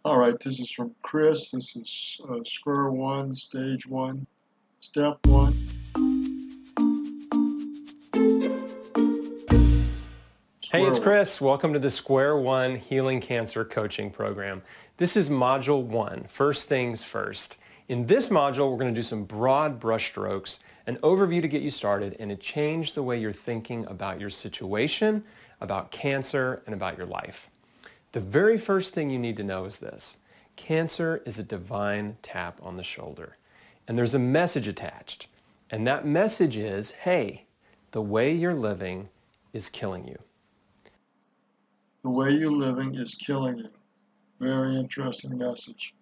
All right, this is from Chris. This is square one, stage one, step one. Hey, Square it's one. Chris. Welcome to the Square One Healing Cancer Coaching Program. This is Module 1, First Things First. In this module, we're going to do some broad brushstrokes, an overview to get you started, and to change the way you're thinking about your situation, about cancer, and about your life. The very first thing you need to know is this. Cancer is a divine tap on the shoulder. And there's a message attached. And that message is, hey, the way you're living is killing you. The way you're living is killing you. Very interesting message.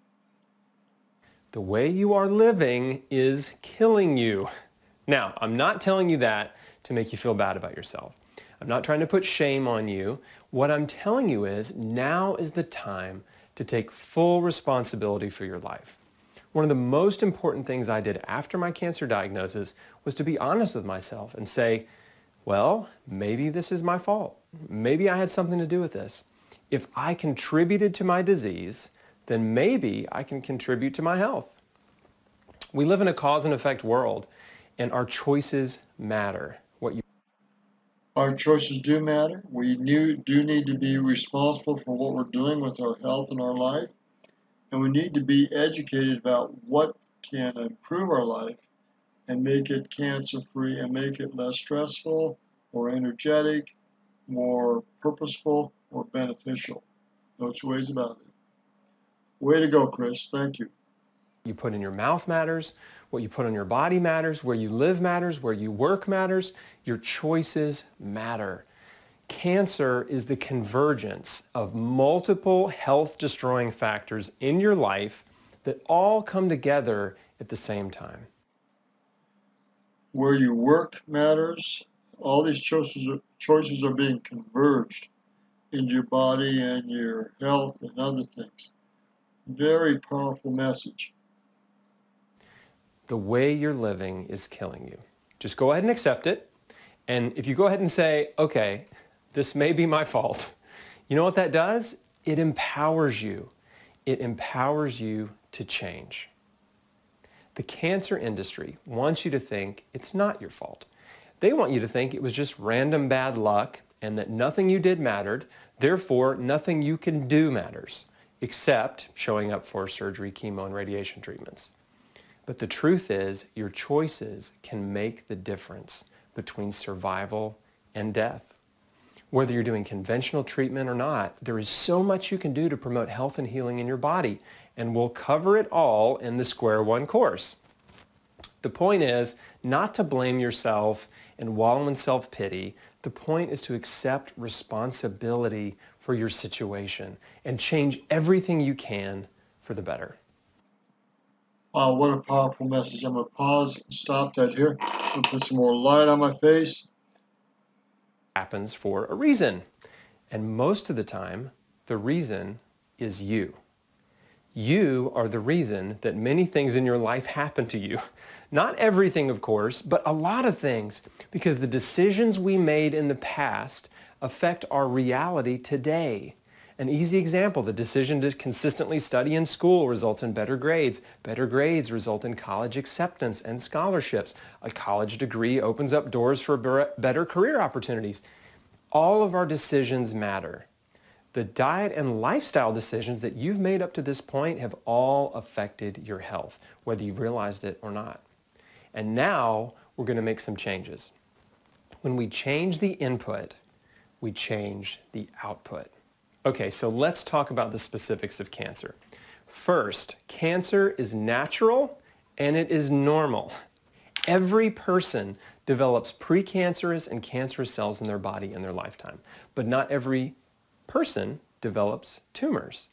The way you are living is killing you. Now, I'm not telling you that to make you feel bad about yourself. I'm not trying to put shame on you. What I'm telling you is now is the time to take full responsibility for your life. One of the most important things I did after my cancer diagnosis was to be honest with myself and say, well, maybe this is my fault. Maybe I had something to do with this. If I contributed to my disease, then maybe I can contribute to my health. We live in a cause and effect world, and our choices matter. Our choices do matter. We do need to be responsible for what we're doing with our health and our life. And we need to be educated about what can improve our life and make it cancer-free and make it less stressful, more energetic, more purposeful, more beneficial. No two ways about it. Way to go, Chris. Thank you. You put in your mouth matters, what you put on your body matters, where you live matters, where you work matters, your choices matter. Cancer is the convergence of multiple health-destroying factors in your life that all come together at the same time. Where you work matters. All these choices are being converged into your body and your health and other things. Very powerful message. The way you're living is killing you. Just go ahead and accept it. And if you go ahead and say, okay, this may be my fault, you know what that does? It empowers you. It empowers you to change. The cancer industry wants you to think it's not your fault. They want you to think it was just random bad luck and that nothing you did mattered, therefore nothing you can do matters, except showing up for surgery, chemo, and radiation treatments. But the truth is, your choices can make the difference between survival and death. Whether you're doing conventional treatment or not, there is so much you can do to promote health and healing in your body, and we'll cover it all in the Square One course. The point is not to blame yourself and wallow in self-pity. The point is to accept responsibility for your situation and change everything you can for the better. Wow, what a powerful message. I'm going to pause and stop that here. I'm going to put some more light on my face. Happens for a reason. And most of the time, the reason is you. You are the reason that many things in your life happen to you. Not everything, of course, but a lot of things, because the decisions we made in the past affect our reality today. An easy example, the decision to consistently study in school results in better grades. Better grades result in college acceptance and scholarships. A college degree opens up doors for better career opportunities. All of our decisions matter. The diet and lifestyle decisions that you've made up to this point have all affected your health, whether you've realized it or not. And now we're going to make some changes. When we change the input, we change the output. Okay, so let's talk about the specifics of cancer. First, cancer is natural and it is normal. Every person develops precancerous and cancerous cells in their body in their lifetime, but not every person develops tumors.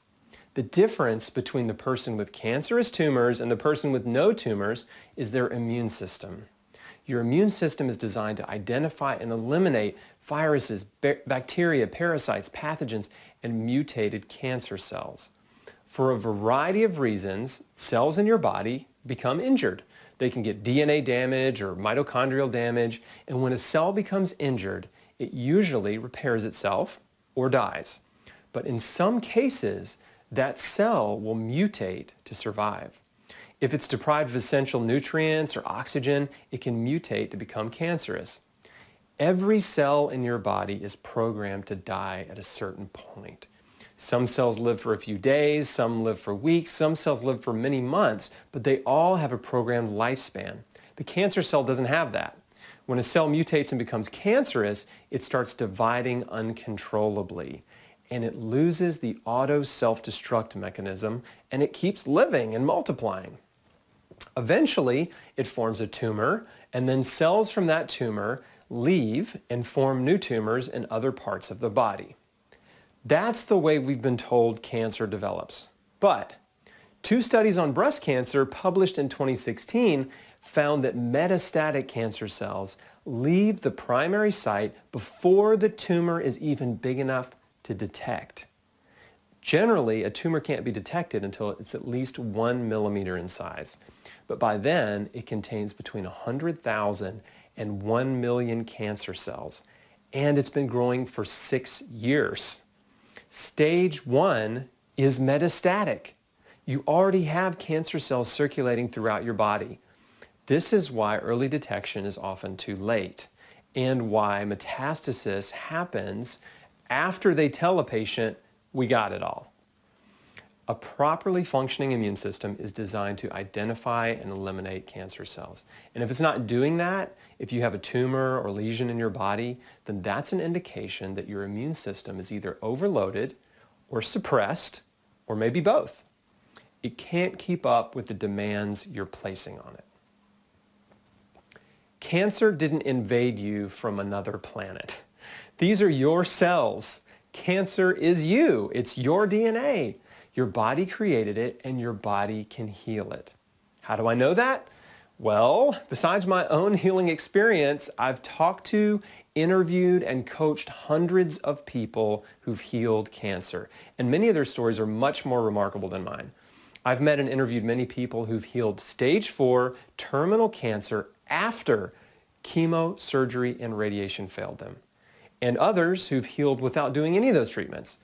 The difference between the person with cancerous tumors and the person with no tumors is their immune system. Your immune system is designed to identify and eliminate viruses, bacteria, parasites, pathogens, and mutated cancer cells. For a variety of reasons, cells in your body become injured. They can get DNA damage or mitochondrial damage, and when a cell becomes injured, it usually repairs itself or dies. But in some cases, that cell will mutate to survive. If it's deprived of essential nutrients or oxygen, it can mutate to become cancerous. Every cell in your body is programmed to die at a certain point. Some cells live for a few days, some live for weeks, some cells live for many months, but they all have a programmed lifespan. The cancer cell doesn't have that. When a cell mutates and becomes cancerous, it starts dividing uncontrollably, and it loses the auto self-destruct mechanism, and it keeps living and multiplying. Eventually, it forms a tumor, and then cells from that tumor leave and form new tumors in other parts of the body. That's the way we've been told cancer develops. But 2 studies on breast cancer published in 2016 found that metastatic cancer cells leave the primary site before the tumor is even big enough to detect. Generally, a tumor can't be detected until it's at least 1 millimeter in size. But by then, it contains between 100,000 and 1 million cancer cells. And it's been growing for 6 years. Stage 1 is metastatic. You already have cancer cells circulating throughout your body. This is why early detection is often too late, and why metastasis happens after they tell a patient, we got it all. A properly functioning immune system is designed to identify and eliminate cancer cells. And if it's not doing that, if you have a tumor or lesion in your body, then that's an indication that your immune system is either overloaded or suppressed, or maybe both. It can't keep up with the demands you're placing on it. Cancer didn't invade you from another planet. These are your cells. Cancer is you. It's your DNA. Your body created it, and your body can heal it. How do I know that? Well, besides my own healing experience, I've talked to, interviewed, and coached hundreds of people who've healed cancer. And many of their stories are much more remarkable than mine. I've met and interviewed many people who've healed stage 4 terminal cancer after chemo, surgery, and radiation failed them. And others who've healed without doing any of those treatments.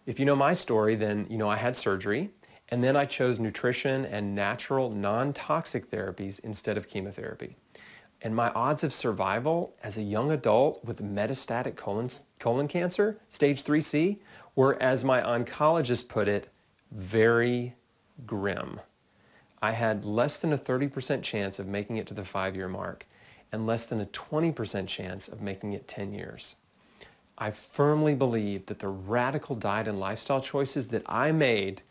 If you know my story, then you know I had surgery, and then I chose nutrition and natural, non-toxic therapies instead of chemotherapy. And my odds of survival as a young adult with metastatic colon cancer, stage 3C, were, as my oncologist put it, very grim. I had less than a 30% chance of making it to the 5-year mark, and less than a 20% chance of making it 10 years. I firmly believe that the radical diet and lifestyle choices that I made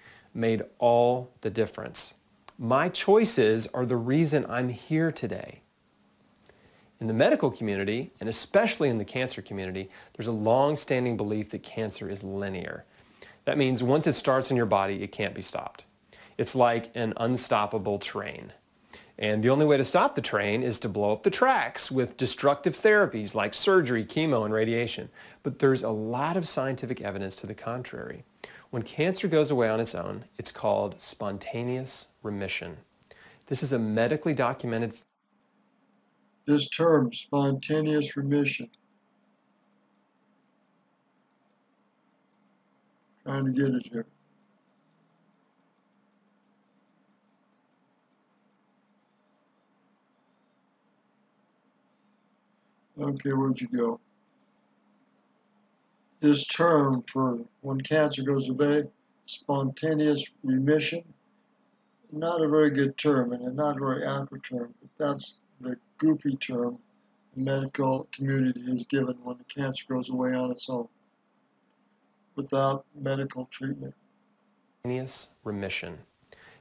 all the difference. My choices are the reason I'm here today. In the medical community, and especially in the cancer community, there's a long-standing belief that cancer is linear. That means once it starts in your body, it can't be stopped. It's like an unstoppable train. And the only way to stop the train is to blow up the tracks with destructive therapies like surgery, chemo, and radiation. But there's a lot of scientific evidence to the contrary. When cancer goes away on its own, it's called spontaneous remission. This is a medically documented. This term, spontaneous remission. Trying to get it here. Okay, where'd you go? This term for when cancer goes away, spontaneous remission, not a very good term and not a very accurate term, but that's the goofy term the medical community is given when the cancer goes away on its own without medical treatment. Spontaneous remission.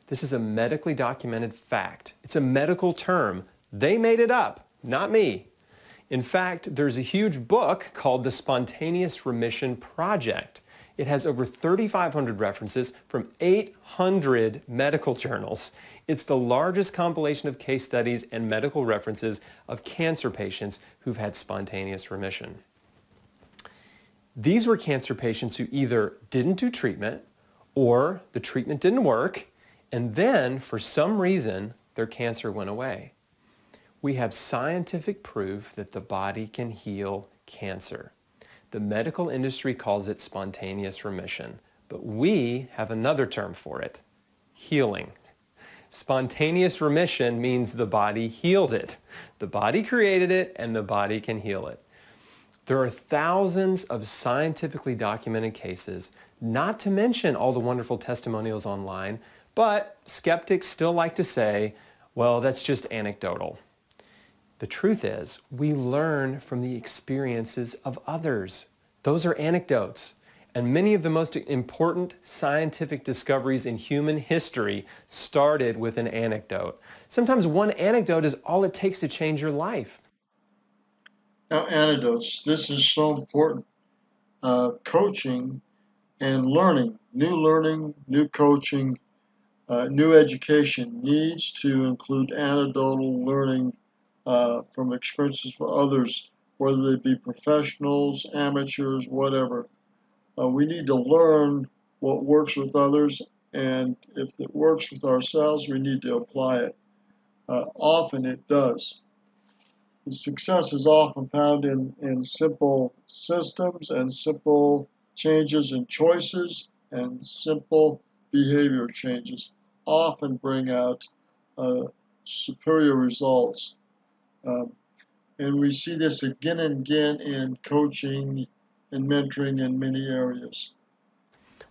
This is a medically documented fact. It's a medical term. They made it up, not me. In fact, there's a huge book called The Spontaneous Remission Project. It has over 3,500 references from 800 medical journals. It's the largest compilation of case studies and medical references of cancer patients who've had spontaneous remission. These were cancer patients who either didn't do treatment or the treatment didn't work, and then for some reason their cancer went away. We have scientific proof that the body can heal cancer. The medical industry calls it spontaneous remission, but we have another term for it: healing. Spontaneous remission means the body healed it. The body created it, and the body can heal it. There are thousands of scientifically documented cases, not to mention all the wonderful testimonials online, but skeptics still like to say, well, that's just anecdotal. The truth is, we learn from the experiences of others. Those are anecdotes. And many of the most important scientific discoveries in human history started with an anecdote. Sometimes one anecdote is all it takes to change your life. Now, anecdotes. This is so important. Coaching and learning, new coaching, new education needs to include anecdotal learning from experiences for others, whether they be professionals, amateurs, whatever. We need to learn what works with others, and if it works with ourselves, we need to apply it. Often it does. The success is often found in simple systems and simple changes in choices, and simple behavior changes often bring out superior results. And we see this again and again in coaching and mentoring in many areas.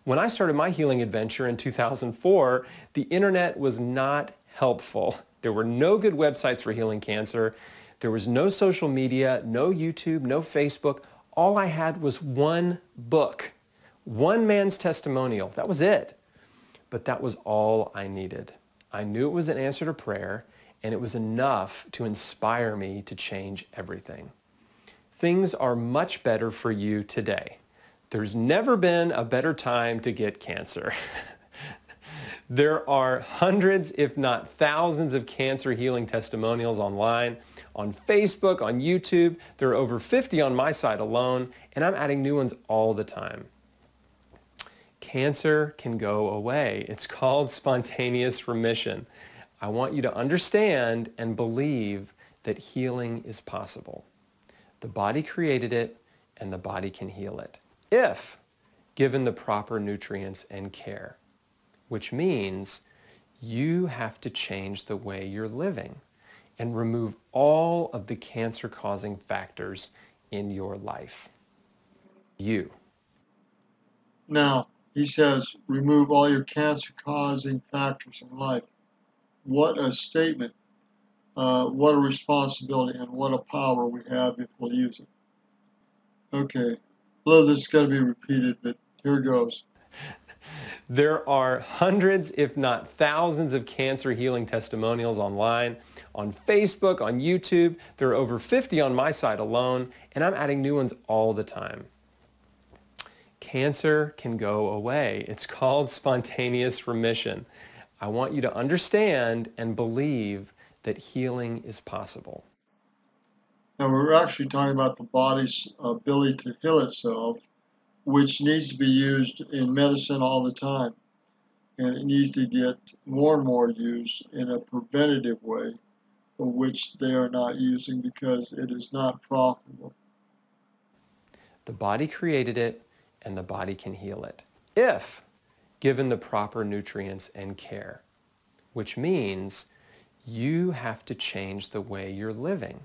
When I started my healing adventure in 2004, the internet was not helpful. There were no good websites for healing cancer. There was no social media, no YouTube, no Facebook. All I had was one book, one man's testimonial. That was it. But that was all I needed. I knew it was an answer to prayer, and it was enough to inspire me to change everything. Things are much better for you today. There's never been a better time to get cancer. There are hundreds, if not thousands, of cancer healing testimonials online, on Facebook, on YouTube. There are over 50 on my site alone, and I'm adding new ones all the time. Cancer can go away. It's called spontaneous remission. I want you to understand and believe that healing is possible. The body created it, and the body can heal it, if given the proper nutrients and care, which means you have to change the way you're living and remove all of the cancer-causing factors in your life. You. Now, he says, remove all your cancer-causing factors in life. What a statement. What a responsibility and what a power we have if we'll use it. Okay, well, this is going to be repeated, but here goes. There are hundreds, if not thousands, of cancer healing testimonials online, on Facebook, on YouTube. There are over 50 on my site alone, and I'm adding new ones all the time. Cancer can go away. It's called spontaneous remission. I want you to understand and believe that healing is possible. Now, we're actually talking about the body's ability to heal itself, which needs to be used in medicine all the time. And it needs to get more and more used in a preventative way, which they are not using because it is not profitable. The body created it, and the body can heal it, if given the proper nutrients and care, which means you have to change the way you're living.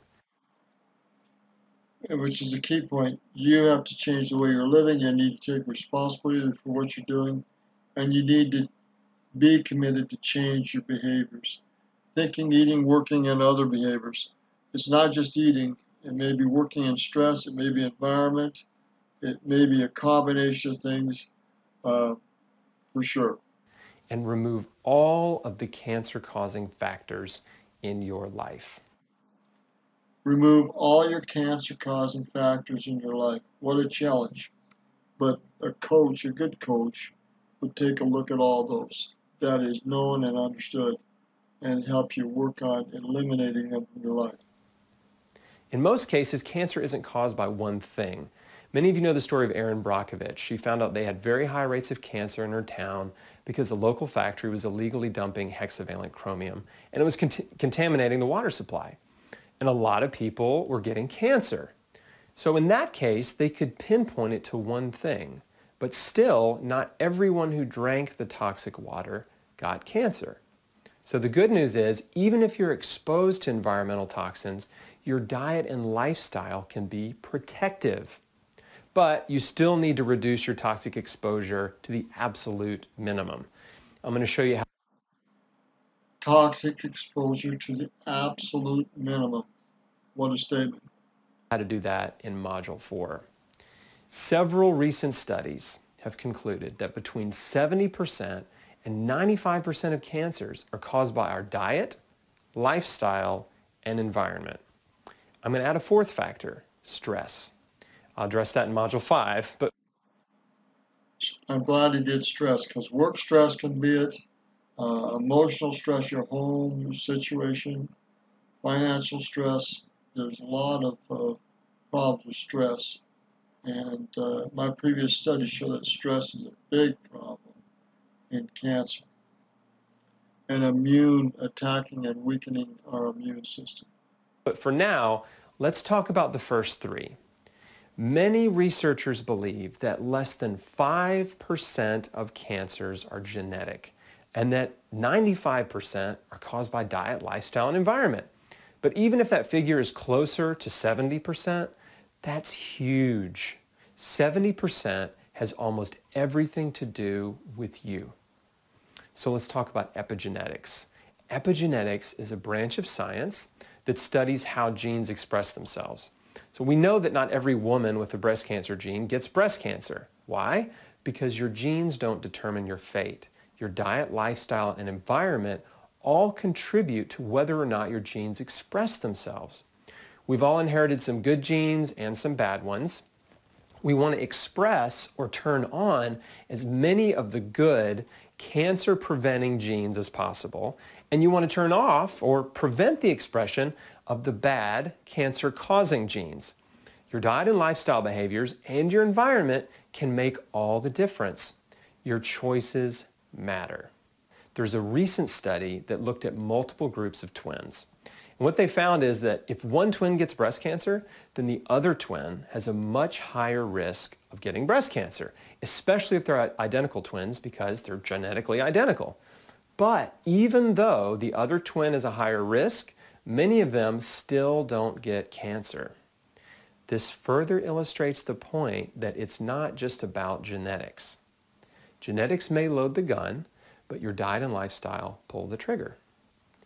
Which is a key point. You have to change the way you're living. You need to take responsibility for what you're doing, and you need to be committed to change your behaviors. Thinking, eating, working, and other behaviors. It's not just eating. It may be working in stress. It may be environment. It may be a combination of things, for sure. And remove all of the cancer-causing factors in your life. Remove all your cancer-causing factors in your life. What a challenge. But a coach, a good coach, would take a look at all those. That is known and understood, and help you work on eliminating them from your life. In most cases, cancer isn't caused by one thing. Many of you know the story of Erin Brockovich. She found out they had very high rates of cancer in her town because a local factory was illegally dumping hexavalent chromium, and it was contaminating the water supply. And a lot of people were getting cancer. So in that case, they could pinpoint it to one thing. But still, not everyone who drank the toxic water got cancer. So the good news is, even if you're exposed to environmental toxins, your diet and lifestyle can be protective. But you still need to reduce your toxic exposure to the absolute minimum. I'm going to show you Toxic exposure to the absolute minimum. What a statement. how to do that in Module 4. Several recent studies have concluded that between 70% and 95% of cancers are caused by our diet, lifestyle, and environment. I'm going to add a fourth factor, stress. I'll address that in Module 5, but I'm glad he did stress, because work stress can be it, emotional stress, your home situation, financial stress. There's a lot of problems with stress. And my previous studies show that stress is a big problem in cancer and attacking and weakening our immune system. But for now, let's talk about the first three. Many researchers believe that less than 5% of cancers are genetic and that 95% are caused by diet, lifestyle, and environment. But even if that figure is closer to 70%, that's huge. 70% has almost everything to do with you. So let's talk about epigenetics. Epigenetics is a branch of science that studies how genes express themselves. So we know that not every woman with a breast cancer gene gets breast cancer. Why? Because your genes don't determine your fate. Your diet, lifestyle, and environment all contribute to whether or not your genes express themselves. We've all inherited some good genes and some bad ones. We want to express or turn on as many of the good cancer-preventing genes as possible, and you want to turn off or prevent the expression of the bad cancer-causing genes. Your diet and lifestyle behaviors and your environment can make all the difference. Your choices matter. There's a recent study that looked at multiple groups of twins. And what they found is that if one twin gets breast cancer, then the other twin has a much higher risk of getting breast cancer, especially if they're identical twins because they're genetically identical. But even though the other twin is a higher risk, many of them still don't get cancer. This further illustrates the point that it's not just about genetics. Genetics may load the gun, but your diet and lifestyle pull the trigger.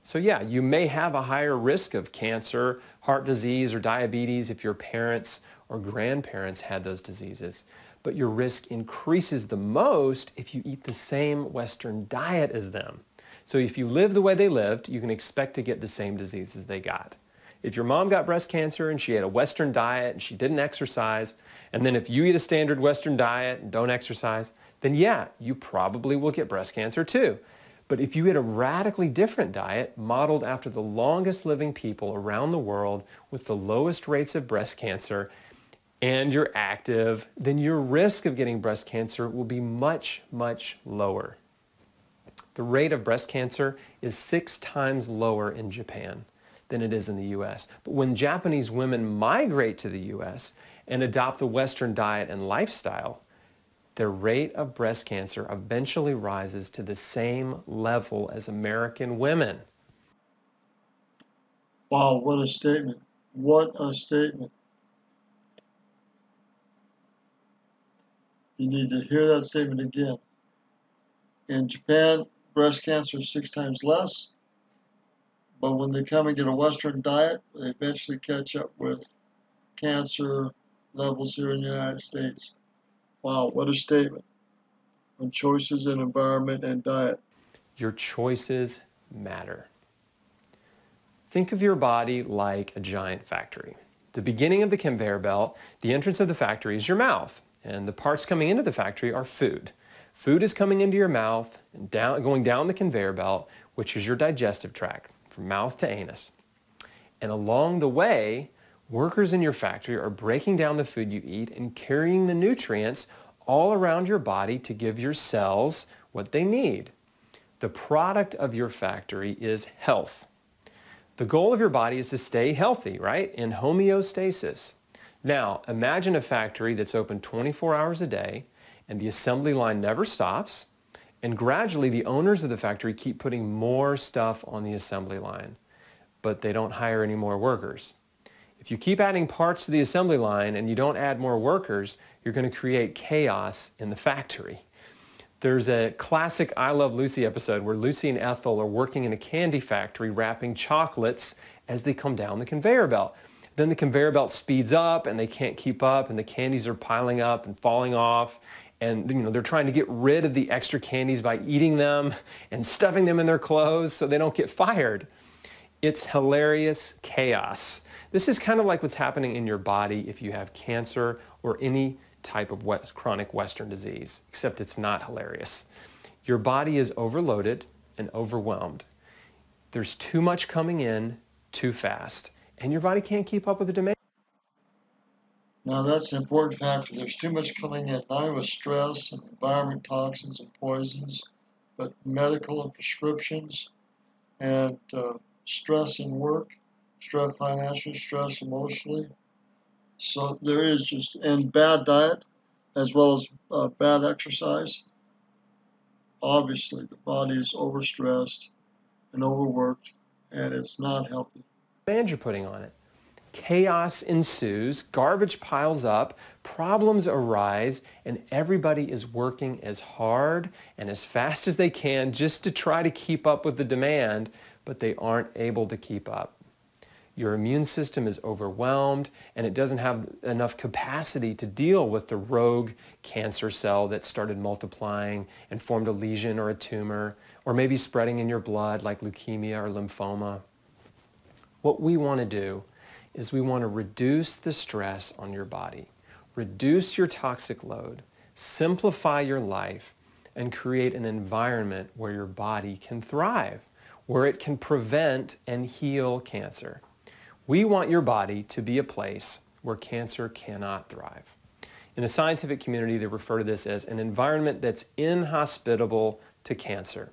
So yeah, you may have a higher risk of cancer, heart disease, or diabetes if your parents or grandparents had those diseases. But your risk increases the most if you eat the same Western diet as them. So if you live the way they lived, you can expect to get the same diseases they got. If your mom got breast cancer and she had a Western diet and she didn't exercise, and then if you eat a standard Western diet and don't exercise, then yeah, you probably will get breast cancer too. But if you eat a radically different diet modeled after the longest living people around the world with the lowest rates of breast cancer, and you're active, then your risk of getting breast cancer will be much, much lower. The rate of breast cancer is 6 times lower in Japan than it is in the US. But when Japanese women migrate to the US and adopt the Western diet and lifestyle, their rate of breast cancer eventually rises to the same level as American women. Wow, what a statement. What a statement. You need to hear that statement again. In Japan, breast cancer is 6 times less, but when they come and get a Western diet, they eventually catch up with cancer levels here in the United States. Wow, what a statement. On choices in environment and diet. Your choices matter. Think of your body like a giant factory. The beginning of the conveyor belt, the entrance of the factory is your mouth, and the parts coming into the factory are food. Food is coming into your mouth and going down the conveyor belt, which is your digestive tract, from mouth to anus. And along the way, workers in your factory are breaking down the food you eat and carrying the nutrients all around your body to give your cells what they need. The product of your factory is health. The goal of your body is to stay healthy, right? In homeostasis. Now, imagine a factory that's open 24 hours a day and the assembly line never stops. And gradually, the owners of the factory keep putting more stuff on the assembly line, but they don't hire any more workers. If you keep adding parts to the assembly line and you don't add more workers, you're going to create chaos in the factory. There's a classic I Love Lucy episode where Lucy and Ethel are working in a candy factory wrapping chocolates as they come down the conveyor belt. Then the conveyor belt speeds up and they can't keep up and the candies are piling up and falling off. And they're trying to get rid of the extra candies by eating them and stuffing them in their clothes so they don't get fired. It's hilarious chaos. This is kind of like what's happening in your body if you have cancer or any type of chronic Western disease, except it's not hilarious. Your body is overloaded and overwhelmed. There's too much coming in too fast, and your body can't keep up with the demand. Now that's an important factor. There's too much coming in, not only with stress and environment toxins and poisons, but medical and prescriptions and stress in work, stress financially, stress emotionally. So there is just, and bad diet as well as bad exercise. Obviously, the body is overstressed and overworked, and it's not healthy. Demand you're putting on it. Chaos ensues, garbage piles up, problems arise, and everybody is working as hard and as fast as they can just to try to keep up with the demand, but they aren't able to keep up. Your immune system is overwhelmed and it doesn't have enough capacity to deal with the rogue cancer cell that started multiplying and formed a lesion or a tumor, or maybe spreading in your blood like leukemia or lymphoma. What we want to do is we want to reduce the stress on your body, reduce your toxic load, simplify your life, and create an environment where your body can thrive, where it can prevent and heal cancer. We want your body to be a place where cancer cannot thrive. In the scientific community, they refer to this as an environment that's inhospitable to cancer.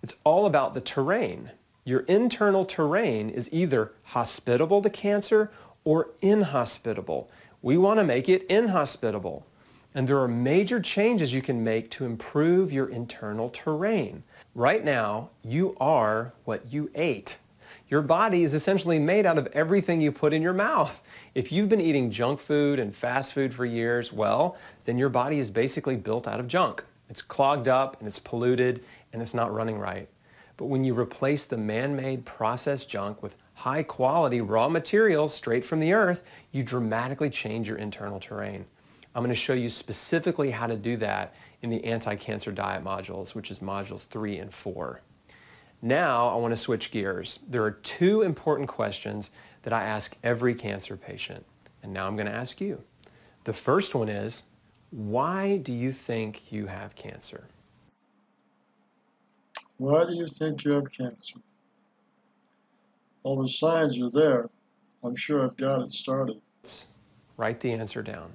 It's all about the terrain. Your internal terrain is either hospitable to cancer or inhospitable. We want to make it inhospitable. And there are major changes you can make to improve your internal terrain. Right now, you are what you ate. Your body is essentially made out of everything you put in your mouth. If you've been eating junk food and fast food for years, well, then your body is basically built out of junk. It's clogged up and it's polluted and it's not running right. But when you replace the man-made processed junk with high-quality raw materials straight from the earth, you dramatically change your internal terrain. I'm going to show you specifically how to do that in the anti-cancer diet modules, which is modules 3 and 4. Now I want to switch gears. There are two important questions that I ask every cancer patient, and now I'm going to ask you. The first one is, why do you think you have cancer? Why do you think you have cancer? All the signs are there. I'm sure I've got it started. Write the answer down.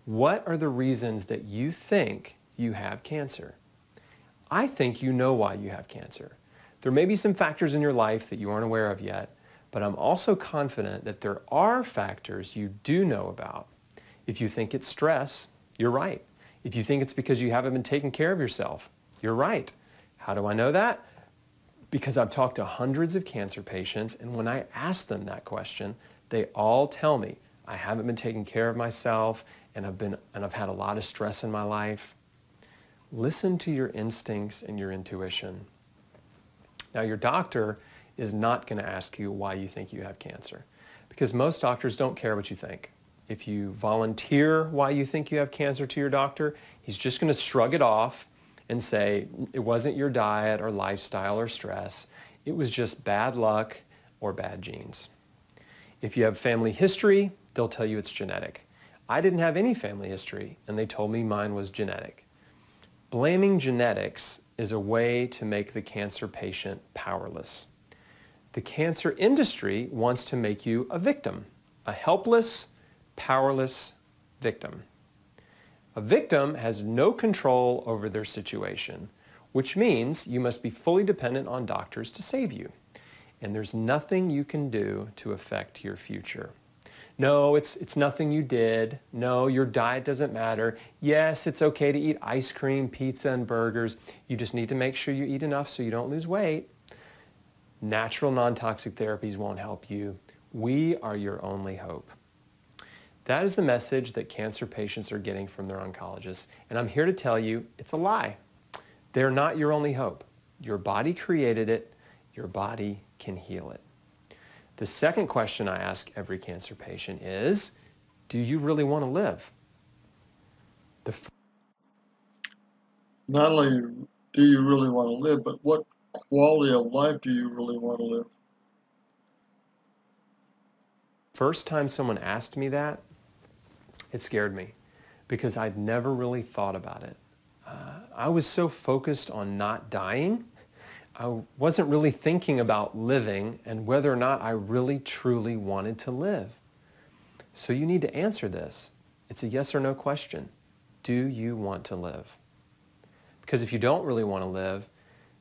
What are the reasons that you think you have cancer? I think you know why you have cancer. There may be some factors in your life that you aren't aware of yet, but I'm also confident that there are factors you do know about. If you think it's stress, you're right. If you think it's because you haven't been taking care of yourself, you're right. How do I know that? Because I've talked to hundreds of cancer patients, and when I ask them that question, they all tell me, I haven't been taking care of myself, and I've had a lot of stress in my life. Listen to your instincts and your intuition. Now, your doctor is not going to ask you why you think you have cancer, because most doctors don't care what you think. If you volunteer why you think you have cancer to your doctor, he's just going to shrug it off and say, it wasn't your diet or lifestyle or stress. It was just bad luck or bad genes. If you have family history, they'll tell you it's genetic. I didn't have any family history, and they told me mine was genetic. Blaming genetics is a way to make the cancer patient powerless. The cancer industry wants to make you a victim, a helpless, powerless victim. A victim has no control over their situation, which means you must be fully dependent on doctors to save you. And there's nothing you can do to affect your future. No, it's nothing you did. No, your diet doesn't matter. Yes, it's okay to eat ice cream, pizza, and burgers. You just need to make sure you eat enough so you don't lose weight. Natural non-toxic therapies won't help you. We are your only hope. That is the message that cancer patients are getting from their oncologists. And I'm here to tell you it's a lie. They're not your only hope. Your body created it. Your body can heal it. The second question I ask every cancer patient is, do you really want to live? Not only do you really want to live, but what quality of life do you really want to live? First time someone asked me that, it scared me because I'd never really thought about it. I was so focused on not dying, I wasn't really thinking about living and whether or not I really truly wanted to live. So you need to answer this. It's a yes or no question. Do you want to live? Because if you don't really want to live,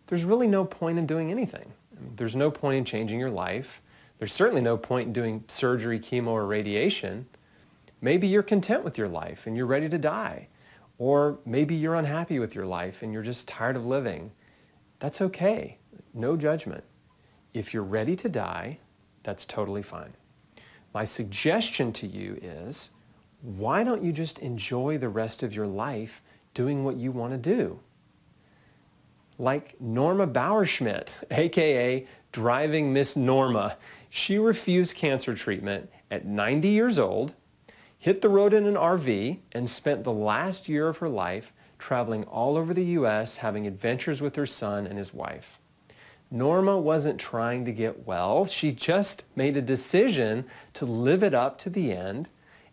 there's really no point in doing anything. There's no point in changing your life. There's certainly no point in doing surgery, chemo, or radiation. Maybe you're content with your life and you're ready to die. Or maybe you're unhappy with your life and you're just tired of living. That's okay. No judgment. If you're ready to die, that's totally fine. My suggestion to you is, why don't you just enjoy the rest of your life doing what you want to do? Like Norma Bauerschmidt, aka Driving Miss Norma. She refused cancer treatment at 90 years old, hit the road in an RV, and spent the last year of her life traveling all over the U.S. having adventures with her son and his wife. Norma wasn't trying to get well. She just made a decision to live it up to the end,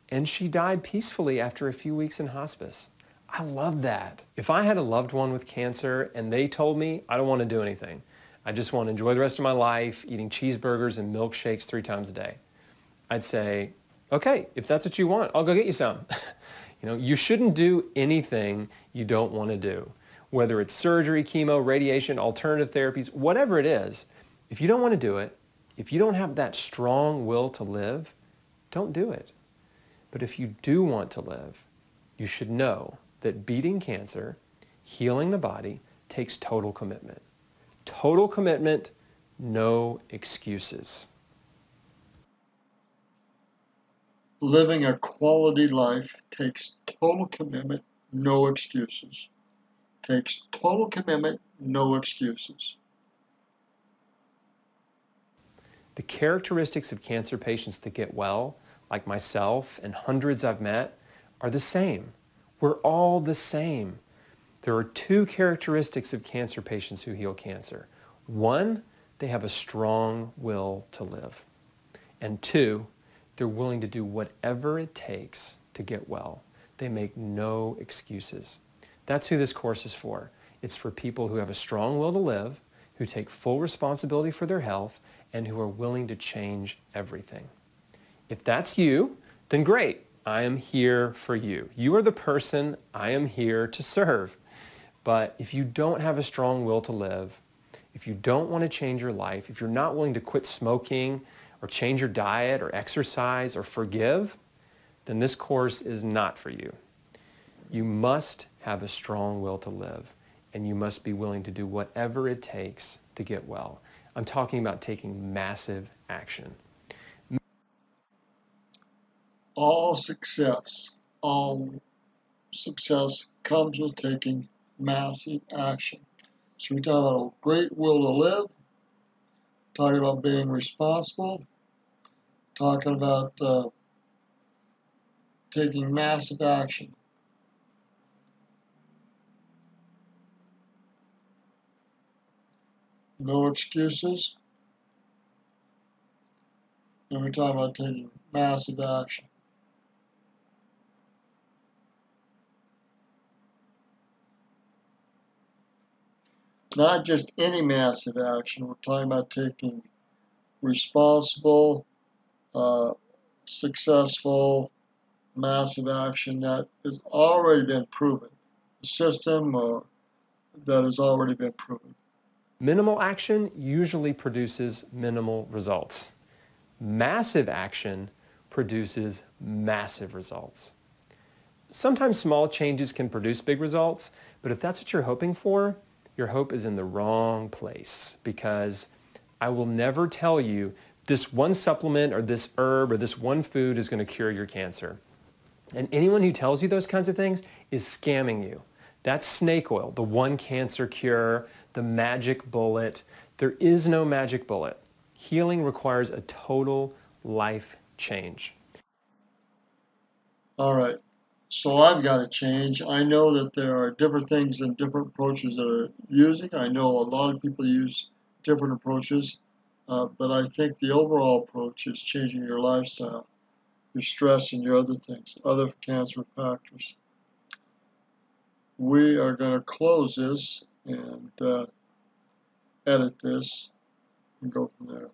and she died peacefully after a few weeks in hospice. I love that. If I had a loved one with cancer and they told me, I don't want to do anything, I just want to enjoy the rest of my life eating cheeseburgers and milkshakes 3 times a day, I'd say, okay, if that's what you want, I'll go get you some. You shouldn't do anything you don't want to do. Whether it's surgery, chemo, radiation, alternative therapies, whatever it is, if you don't want to do it, if you don't have that strong will to live, don't do it. But if you do want to live, you should know that beating cancer, healing the body, takes total commitment. Total commitment, no excuses. Living a quality life takes total commitment, no excuses. Takes total commitment, no excuses. The characteristics of cancer patients that get well, like myself and hundreds I've met, are the same. We're all the same. There are 2 characteristics of cancer patients who heal cancer. 1, they have a strong will to live. And 2, they're willing to do whatever it takes to get well. They make no excuses. That's who this course is for. It's for people who have a strong will to live, who take full responsibility for their health, and who are willing to change everything. If that's you, then great. I am here for you. You are the person I am here to serve. But if you don't have a strong will to live, if you don't want to change your life, if you're not willing to quit smoking or change your diet or exercise or forgive, then this course is not for you. You must have a strong will to live, and you must be willing to do whatever it takes to get well. I'm talking about taking massive action. All success comes with taking massive action. So we're talking about a great will to live, talking about being responsible, talking about taking massive action. No excuses. And we're talking about taking massive action. Not just any massive action. We're talking about taking responsible, successful, massive action that has already been proven. A system that has already been proven. Minimal action usually produces minimal results. Massive action produces massive results. Sometimes small changes can produce big results, but if that's what you're hoping for, your hope is in the wrong place, because I will never tell you this one supplement or this herb or this one food is going to cure your cancer. And anyone who tells you those kinds of things is scamming you. That's snake oil, the one cancer cure, the magic bullet. There is no magic bullet. Healing requires a total life change. All right. So I've got to change. I know that there are different things and different approaches that are using. I know a lot of people use different approaches, but I think the overall approach is changing your lifestyle, your stress, and your other things, other cancer factors. We are going to close this and edit this and go from there.